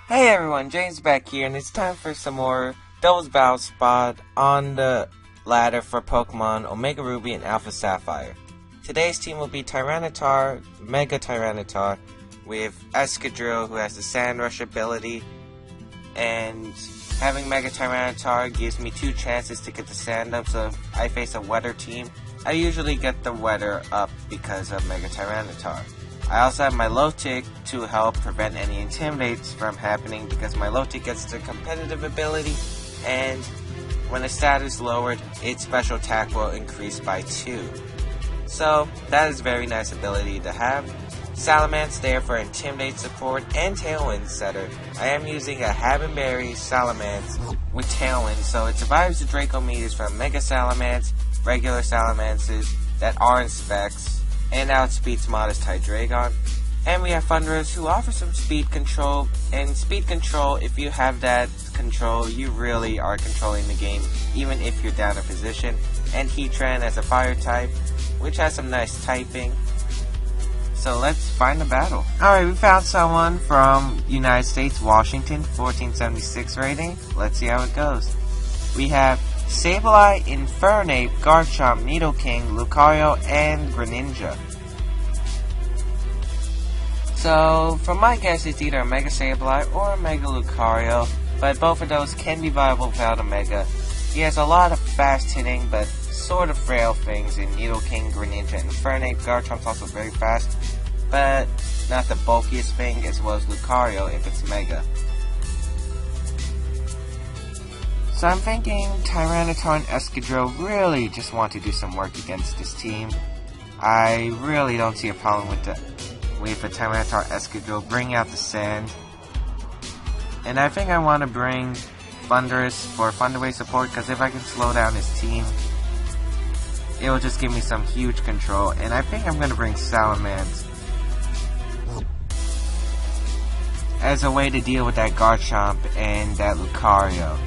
Hey everyone, James Baek here, and it's time for some more Doubles Battle Spot on the ladder for Pokemon Omega Ruby and Alpha Sapphire. Today's team will be Tyranitar, Mega Tyranitar, with Escadrille, who has the Sand Rush ability, and having Mega Tyranitar gives me 2 chances to get the Sand up, so if I face a Weather team, I usually get the Weather up because of Mega Tyranitar. I also have my low tick to help prevent any intimidates from happening because my low tick gets the competitive ability, and when a stat is lowered, its special attack will increase by 2. So that is a very nice ability to have. Salamence there for intimidate support and Tailwind setter. I am using a Habenberry Salamence with Tailwind, so it survives the Draco Meters from Mega Salamence, regular Salamances that are in specs, and outspeeds modest Hydreigon. And we have Thunderous, who offers some speed control, and speed control, if you have that control, you really are controlling the game, even if you're down a position. And Heatran as a fire type, which has some nice typing. So let's find a battle. Alright, we found someone from United States, Washington, 1476 rating. Let's see how it goes. We have Sableye, Infernape, Garchomp, Nidoking, Lucario, and Greninja. So, from my guess, it's either a Mega Sableye or a Mega Lucario, but both of those can be viable without a Mega. He has a lot of fast hitting, but sort of frail things in Nidoking, Greninja, and Infernape. Garchomp's also very fast, but not the bulkiest thing, as well as Lucario if it's Mega. So I'm thinking Tyranitar and Escadrille really just want to do some work against this team. I really don't see a problem with the Tyranitar Escadrille bringing out the sand. And I think I want to bring Thunderous for Thunderwave support, because if I can slow down his team, it will just give me some huge control. And I think I'm going to bring Salamence as a way to deal with that Garchomp and that Lucario.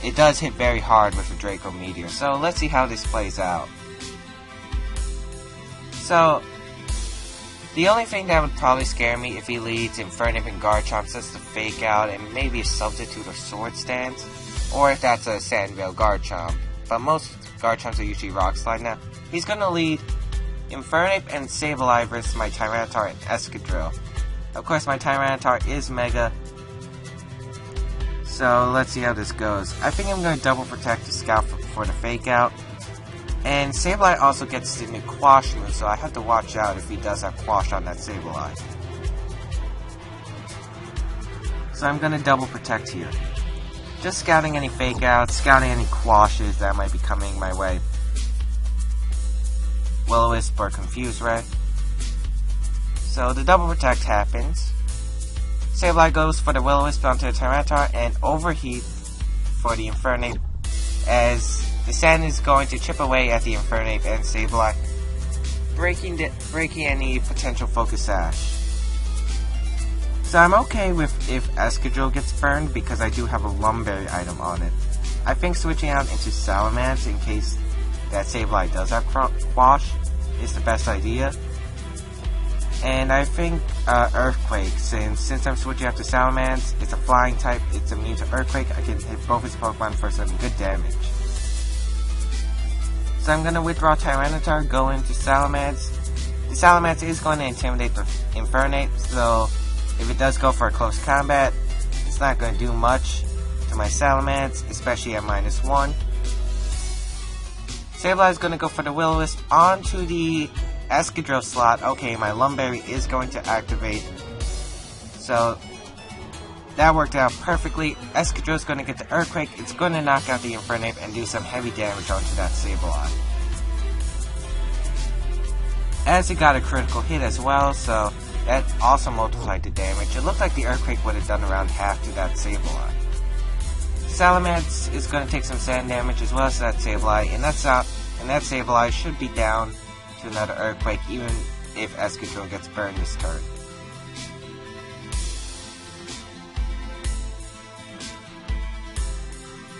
It does hit very hard with the Draco Meteor, so let's see how this plays out. So, the only thing that would probably scare me if he leads Infernape and Garchomp is the Fake Out and maybe a Substitute or Sword Stance, or if that's a Sandvale Garchomp, but most Garchomps are usually Rock Slide now. He's going to lead Infernape and Sableye versus my Tyranitar and Escadrille. Of course, my Tyranitar is Mega, so let's see how this goes. I think I'm going to double protect the Scout for the Fake Out. And Sableye also gets the new Quash move, so I have to watch out if he does have Quash on that Sableye. So I'm going to double protect here. Just scouting any Fake Outs, scouting any Quashes that might be coming my way. Will-O-Wisp or Confuse Ray. So the double protect happens. Sableye goes for the Will-O-Wisp onto the Tyranitar and Overheat for the Infernape, as the sand is going to chip away at the Infernape and Sableye, breaking any potential Focus Sash. So I'm okay with if Escadrille gets burned because I do have a Lumberry item on it. I think switching out into Salamence in case that Sableye does have Quash is the best idea. And I think Earthquake, since I'm switching out to Salamence, it's a flying type, it's immune to Earthquake, I can hit both its Pokemon for some good damage. So I'm going to withdraw Tyranitar, go into Salamence. The Salamence is going to intimidate the Infernape, so if it does go for a close combat, it's not going to do much to my Salamence, especially at -1. Sableye is going to go for the Will-O-Wisp onto the Escadrille slot. Okay, my Lumberry is going to activate, so that worked out perfectly. Escadrille is going to get the Earthquake, it's going to knock out the Infernape and do some heavy damage onto that Sableye. As it got a critical hit as well, so that also multiplied the damage. It looked like the Earthquake would have done around half to that Sableye. Salamence is going to take some sand damage as well as that Sableye, and that Sableye should be down to another Earthquake even if Escadrille gets burned this turn.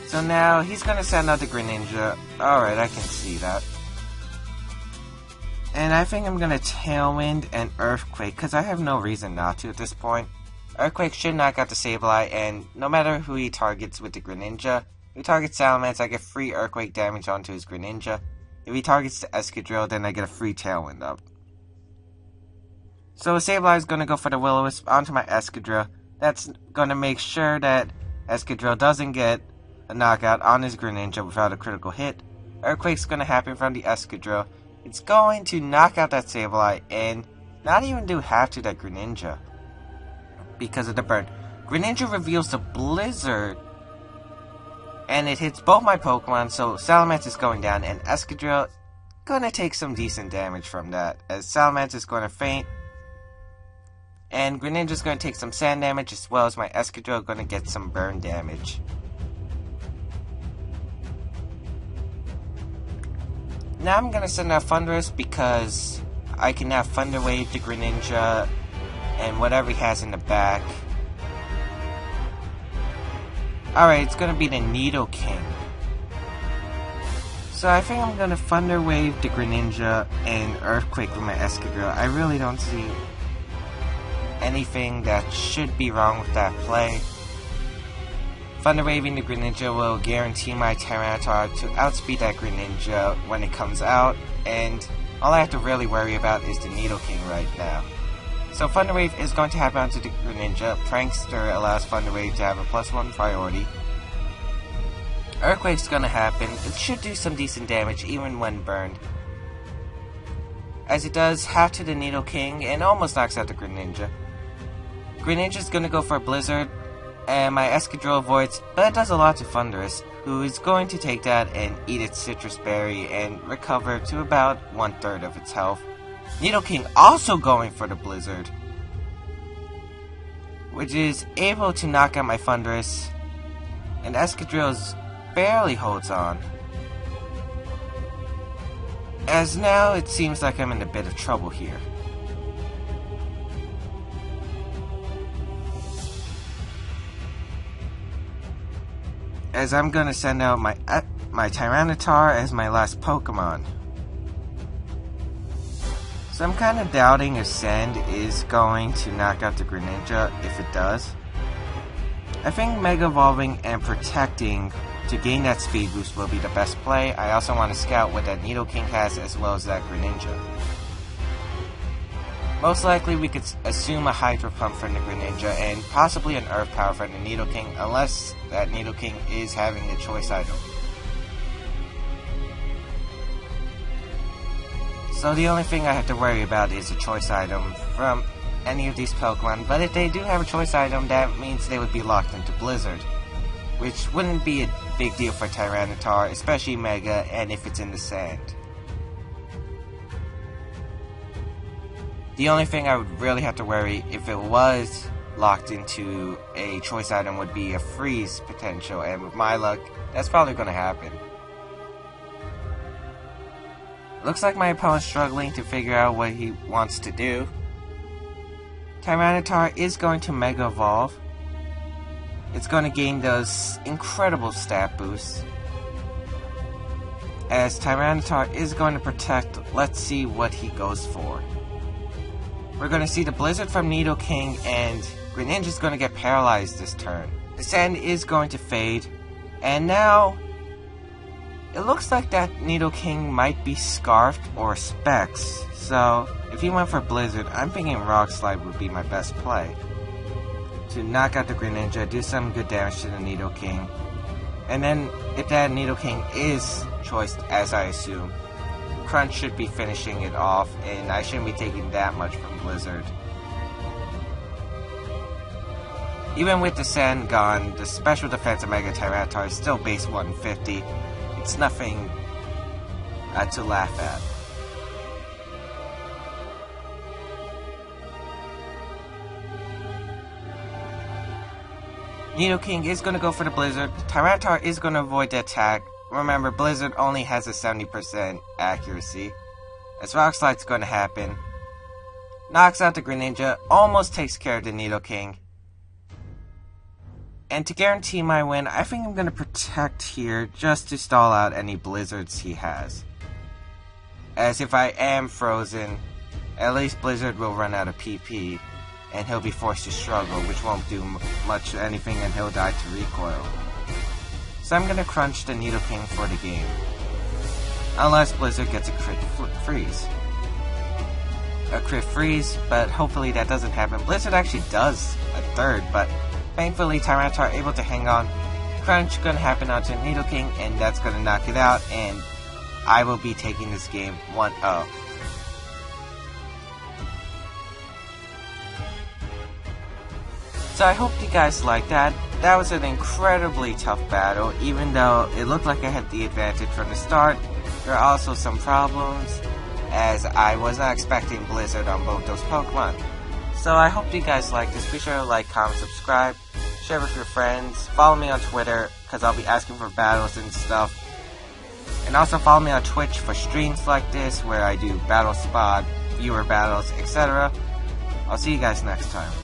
So now he's going to send out the Greninja. Alright, I can see that. And I think I'm gonna Tailwind and Earthquake, because I have no reason not to at this point. Earthquake should knock out the Sableye, and no matter who he targets with the Greninja, if he targets Salamence, I get free Earthquake damage onto his Greninja. If he targets the Escadrille, then I get a free Tailwind up. So Sableye is gonna go for the Will-O-Wisp onto my Escadrille. That's gonna make sure that Escadrille doesn't get a knockout on his Greninja without a critical hit. Earthquake's gonna happen from the Escadrille. It's going to knock out that Sableye and not even do half to that Greninja because of the burn. Greninja reveals the Blizzard and it hits both my Pokemon, so Salamence is going down and Escadrille gonna take some decent damage from that as Salamence is gonna faint and Greninja's gonna take some sand damage as well as my Escadrille gonna get some burn damage. Now I'm gonna send out Thundurus because I can now Thunder Wave the Greninja and whatever he has in the back. Alright, it's gonna be the Nidoking. So I think I'm gonna Thunder Wave the Greninja and Earthquake with my Escadrille. I really don't see anything that should be wrong with that play. Thunder Waving the Greninja will guarantee my Tyranitar to outspeed that Greninja when it comes out, and all I have to really worry about is the Nidoking right now. So Thunder Wave is going to happen onto the Greninja. Prankster allows Thunder Wave to have a +1 priority. Earthquake's gonna happen. It should do some decent damage even when burned, as it does half to the Nidoking and almost knocks out the Greninja. Greninja's gonna go for a Blizzard, and my Escadrille avoids, but it does a lot to Thundurus, who is going to take that and eat its Citrus Berry and recover to about 1/3 of its health. Nidoking also going for the Blizzard, which is able to knock out my Thundurus, and Escadrille barely holds on. As now it seems like I'm in a bit of trouble here. As I'm gonna send out my Tyranitar as my last Pokemon. So I'm kind of doubting if Sand is going to knock out the Greninja. If it does, I think Mega Evolving and Protecting to gain that speed boost will be the best play. I also want to scout what that Nidoking has as well as that Greninja. Most likely we could assume a Hydro Pump from the Greninja and possibly an Earth Power from the Nidoking, unless that Nidoking is having the choice item. So the only thing I have to worry about is a choice item from any of these Pokemon, but if they do have a choice item, that means they would be locked into Blizzard, which wouldn't be a big deal for Tyranitar, especially Mega, and if it's in the sand. The only thing I would really have to worry if it was locked into a choice item would be a freeze potential, and with my luck, that's probably going to happen. Looks like my opponent's struggling to figure out what he wants to do. Tyranitar is going to Mega Evolve. It's going to gain those incredible stat boosts. As Tyranitar is going to protect, let's see what he goes for. We're going to see the Blizzard from Nidoking, and Greninja's going to get paralyzed this turn. The Sand is going to fade, and now it looks like that Nidoking might be Scarfed or Specs. So if he went for Blizzard, I'm thinking Rock Slide would be my best play to knock out the Greninja, do some good damage to the Nidoking, and then if that Nidoking is choiced as I assume, Crunch should be finishing it off, and I shouldn't be taking that much from Blizzard. Even with the Sand gone, the special defense of Mega Tyranitar is still base 150. It's nothing to laugh at. Nidoking is going to go for the Blizzard. Tyranitar is going to avoid the attack. Remember, Blizzard only has a 70% accuracy. As Rock Slide's going to happen. Knocks out the Greninja, almost takes care of the Nidoking. And to guarantee my win, I think I'm going to Protect here just to stall out any Blizzards he has. as if I am frozen, at least Blizzard will run out of PP, and he'll be forced to struggle, which won't do much anything, and he'll die to recoil. So I'm gonna crunch the Nidoking for the game. Unless Blizzard gets a crit freeze. A crit freeze, but hopefully that doesn't happen. Blizzard actually does a third, but thankfully Tyranitar able to hang on. Crunch gonna happen onto Nidoking, and that's gonna knock it out, and I will be taking this game 1-0. So I hope you guys liked that. That was an incredibly tough battle, even though it looked like I had the advantage from the start. There are also some problems, as I was not expecting Blizzard on both those Pokemon. So I hope you guys liked this. Be sure to like, comment, subscribe, share with your friends, follow me on Twitter, because I'll be asking for battles and stuff. And also follow me on Twitch for streams like this, where I do battle spot, viewer battles, etc. I'll see you guys next time.